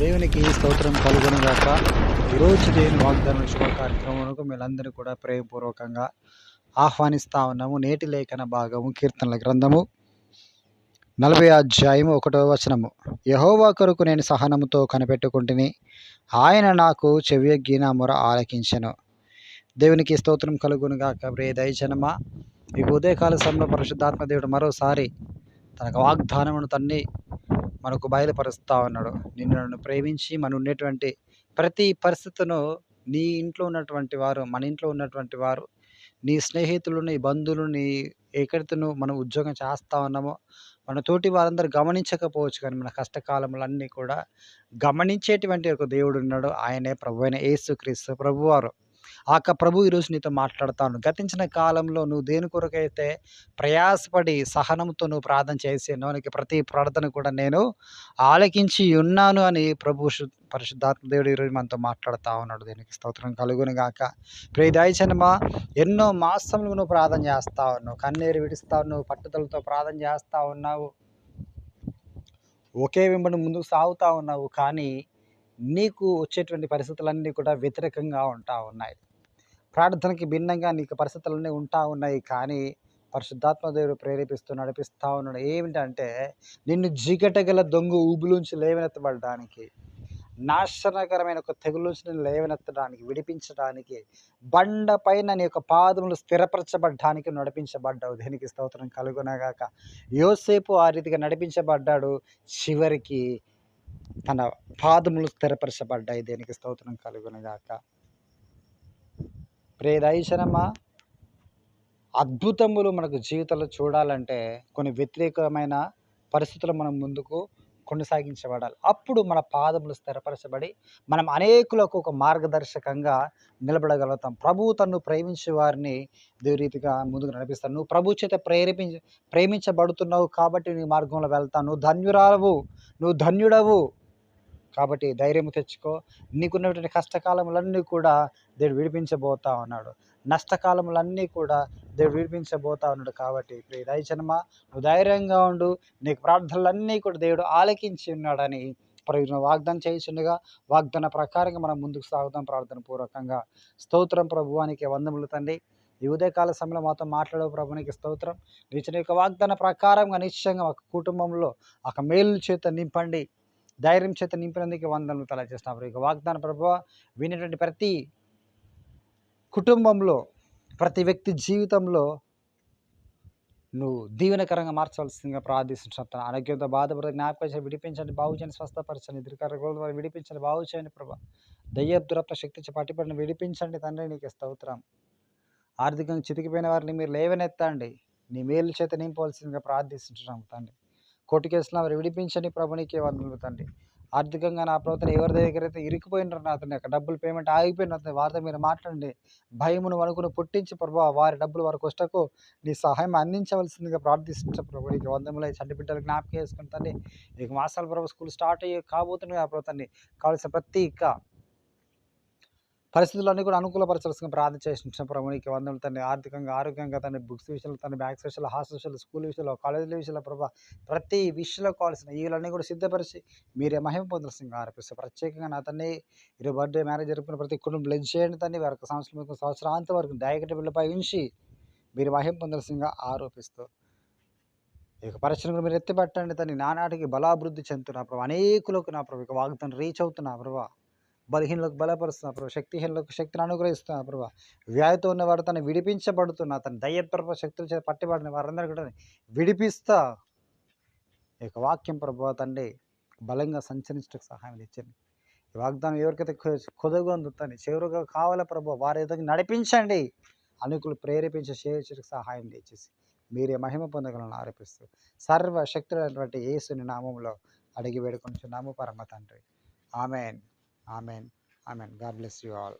దేవునికి స్తోత్రం కలుగునుగాక. ఈరోజు దేవుని వాగ్దానం శుభ కార్యక్రమానికి మీరందరూ కూడా ప్రేమపూర్వకంగా ఆహ్వానిస్తా ఉన్నాము. నేటి లేఖన భాగము కీర్తనల గ్రంథము 40 అధ్యాయము 1వ వచనము. యెహోవా కొరకు నేను సహనముతో కనిపెట్టుకుంటుని, ఆయన నాకు చెవియొగ్గి నా మొర ఆలకించెను. దేవునికి స్తోత్రం కలుగునుగాక. ప్రియ దైవజనమా, ఈ ఉదయకాల సమయంలో పరిశుద్ధాత్మ దేవుడు మరోసారి తనకు వాగ్దానమును తన్ని మనకు బయలుపరుస్తూ ఉన్నాడు. నిన్ను నన్ను ప్రేమించి మనం ఉండేటువంటి ప్రతి పరిస్థితును, నీ ఇంట్లో ఉన్నటువంటి వారు, మన ఇంట్లో ఉన్నటువంటి వారు, నీ స్నేహితులు, నీ బంధువులు, నీ ఎక్కడితోనూ మనం ఉద్యోగం చేస్తూ ఉన్నామో మన తోటి వారందరూ గమనించకపోవచ్చు, కానీ మన కష్టకాలములన్నీ కూడా గమనించేటువంటి ఒక దేవుడు ఉన్నాడు. ఆయనే ప్రభు అయిన యేసుక్రీస్తు ప్రభువారు. ప్రభు ఈరోజు నీతో మాట్లాడతాను. గతించిన కాలంలో నువ్వు దేని కొరకైతే ప్రయాసపడి సహనంతో నువ్వు ప్రార్థన చేసానో నీకు ప్రతి ప్రార్థన కూడా నేను ఆలకించి ఉన్నాను అని పరిశుద్ధాత్మ దేవుడు ఈరోజు మనతో మాట్లాడుతూ ఉన్నాడు. దీనికి స్తోత్రం కలుగును గాక. ప్రియ దైవజనమా, ఎన్నో మాసములు నువ్వు ప్రార్థన చేస్తా ఉన్నావు, కన్నీరు విడుస్తా ఉన్నావు, పట్టుదలతో ప్రార్థన చేస్తూ ఉన్నావు, ఒకే వెంబడి ముందుకు సాగుతూ ఉన్నావు. కానీ నీకు వచ్చేటువంటి పరిస్థితులన్నీ కూడా వ్యతిరేకంగా ఉంటా ఉన్నాయి. ప్రార్థనకి భిన్నంగా నీకు పరిస్థితులన్నీ ఉంటా ఉన్నాయి. కానీ పరిశుద్ధాత్మ దేవుడు ప్రేరేపిస్తూ నడిపిస్తూ ఉన్నాడు. ఏమిటంటే, నిన్ను జిగటగల దొంగ ఊబులోంచి లేవనెత్తబడడానికి, నాశనకరమైన ఒక తెగులోంచి నేను లేవనెత్తడానికి, విడిపించడానికి, బండ పైన నీ యొక్క పాదములు స్థిరపరచబడ్డానికి నడిపించబడ్డావు. దేనికి స్తోత్రం కలుగునగాక. యోసేపు ఆ రీతిగా నడిపించబడ్డాడు. చివరికి తన పాదములు స్థిరపరచబడ్డాయి. దేనికి స్తోత్రం కలుగునగాక. ప్రియ దైవజనమా, అద్భుతములు మనకు జీవితంలో చూడాలంటే కొన్ని వ్యతిరేకమైన పరిస్థితులు మనం ముందుకు కొనసాగించబడాలి. అప్పుడు మన పాదములు స్థిరపరచబడి మనం అనేకులకు ఒక మార్గదర్శకంగా నిలబడగలుగుతాం. ప్రభువు తన్ను ప్రేమించే వారిని రీతిగా ముందుకు నడిపిస్తాను. నువ్వు ప్రభు చేత ప్రేమించబడుతున్నావు కాబట్టి నీ మార్గంలో వెళ్తాను. నువ్వు ధన్యురాలవు, నువ్వు ధన్యుడవు కాబట్టి ధైర్యం తెచ్చుకో. నీకున్నటువంటి కష్టకాలములన్నీ కూడా దేవుడు విడిపించబోతా ఉన్నాడు. నష్టకాలములన్నీ కూడా దేవుడు విడిపించబోతా ఉన్నాడు. కాబట్టి ప్రియ దైవజనమా, నువ్వు ధైర్యంగా ఉండు. నీకు ప్రార్థనలన్నీ కూడా దేవుడు ఆలకించి ఉన్నాడని వాగ్దానం చేయుచుండగా వాగ్దాన ప్రకారంగా మనం ముందుకు సాగుతాం ప్రార్థన పూర్వకంగా. స్తోత్రం ప్రభువానికి వందములు తండ్రి. ఈ ఉదయకాల సమయంలో మాతో మాట్లాడే ప్రభునికి స్తోత్రం. నిచ్చిన యొక్క వాగ్దాన ప్రకారంగా నిశ్చయంగా ఒక కుటుంబంలో ఒక మేలు చేత నింపండి, ధైర్యం చేత నింపినందుకు వందనలు తెలియజేస్తున్నాం. ఇక వాగ్దాన ప్రభువా, వినేటువంటి ప్రతి కుటుంబంలో, ప్రతి వ్యక్తి జీవితంలో నువ్వు దీవెనకరంగా మార్చవలసిందిగా ప్రార్థిస్తున్నాను. ఆరోగ్యంతో బాధపడితే జ్ఞాపకం విడిపించండి, బాగు చేయండి, స్వస్థపరచండి, దీర్ఘకాల విడిపించండి, బాగు చేయండి ప్రభా. దయ్యదురత్వ శక్తి పట్టిపడిన విడిపించండి తండ్రి, నీకు స్తోత్రం. ఆర్థికంగా చితికిపోయిన వారిని మీరు లేవనెత్తండి, నీ మేలు చేత నింపవలసిందిగా ప్రార్థిస్తున్నాం తండ్రి. కోర్టు కేసులో వారు విడిపించండి ప్రభు, నీకే వందనములు తండ్రి. ఆర్థికంగా నా ప్రభుత్వం ఎవరి దగ్గర అయితే ఇరుక్కుపోయినారో నా అతని యొక్క డబ్బులు పేమెంట్ ఆగిపోయిన వారితో మీరు మాట్లాడండి. భయమును వణుకును పుట్టించి ప్రభు, వారి డబ్బులు వారి కొష్టకు నీ సహాయం అందించవలసిందిగా ప్రార్థించు ప్రభు. నీకు వందములు. చంటి బిడ్డలు జ్ఞాపకం చేసుకుంటండి. ఇక మాసాల ప్రభు స్కూల్ స్టార్ట్ కాబోతున్నాయి. ఆ ప్రభుత్వాన్ని కావాల్సిన ప్రతి పరిస్థితులన్నీ కూడా అనుకూలపరచాల్సిన ప్రార్థన చేసిన ప్రభు, నీకు వందనములు తండ్రి. ఆర్థికంగా, ఆరోగ్యంగా తండ్రి, బుక్స్ విషయంలో తండ్రి, బ్యాగ్స్ విషయంలో, హాస్టల్ విషయంలో, స్కూల్ విషయంలో, కాలేజీల విషయంలో ప్రభు, ప్రతి విషయంలో కావాల్సిన వీళ్ళన్నీ కూడా సిద్ధపరిచి మీరే మహిమ పొందాల్సిందిగా ఆరోపిస్తారు. ప్రత్యేకంగా నా తండ్రి ఈరోజు బర్త్డే, మ్యారేజ్ జరుపుకున్న ప్రతి కుటుంబం బ్లెస్ చేయండి తండ్రి. వారికి సంవత్సరాంతం వరకు దయగట్టి బిడ్డపై ఉంచి మీరు మహిమ పొందాల్సిందిగా ఆరోపిస్తూ ఇక పరిశ్రమ కూడా మీరు ఎత్తిపట్టండి తండ్రి. నానాటికి బలాభివృద్ధి చెందుతున్నా ప్రభు, అనేకులకు నా ప్రభు ఇక వాగ్దానం రీచ్ అవుతున్నా ప్రభు. బలహీనలకు బలపరుస్తున్నా ప్రభు, శక్తిహీనులకు శక్తిని అనుగ్రహిస్తున్నా ప్రభు. వ్యాధితో ఉన్నవాడు తను విడిపించబడుతున్నా, తన దయ్యత్వ శక్తుల చేత పట్టిబడిన వారందరూ కూడా విడిపిస్తా ఇక వాక్యం ప్రభు తండ్రి బలంగా సంచరించడానికి సహాయం తెచ్చండి. ఈ వాగ్దానం ఎవరికైతే కొదవగా అందుతాను చివరిగా కావాలా ప్రభు, వారి ఎదుగు నడిపించండి, అనుకులు ప్రేరేపించి చేయడానికి సహాయం తెచ్చేసి మీరే మహిమ పొందగలను ఆరోపిస్తూ సర్వశక్తులైనటువంటి యేసుని నామంలో అడిగి వేడుకొంటున్నాము పరమ తండ్రి. Amen, amen, amen. God bless you all.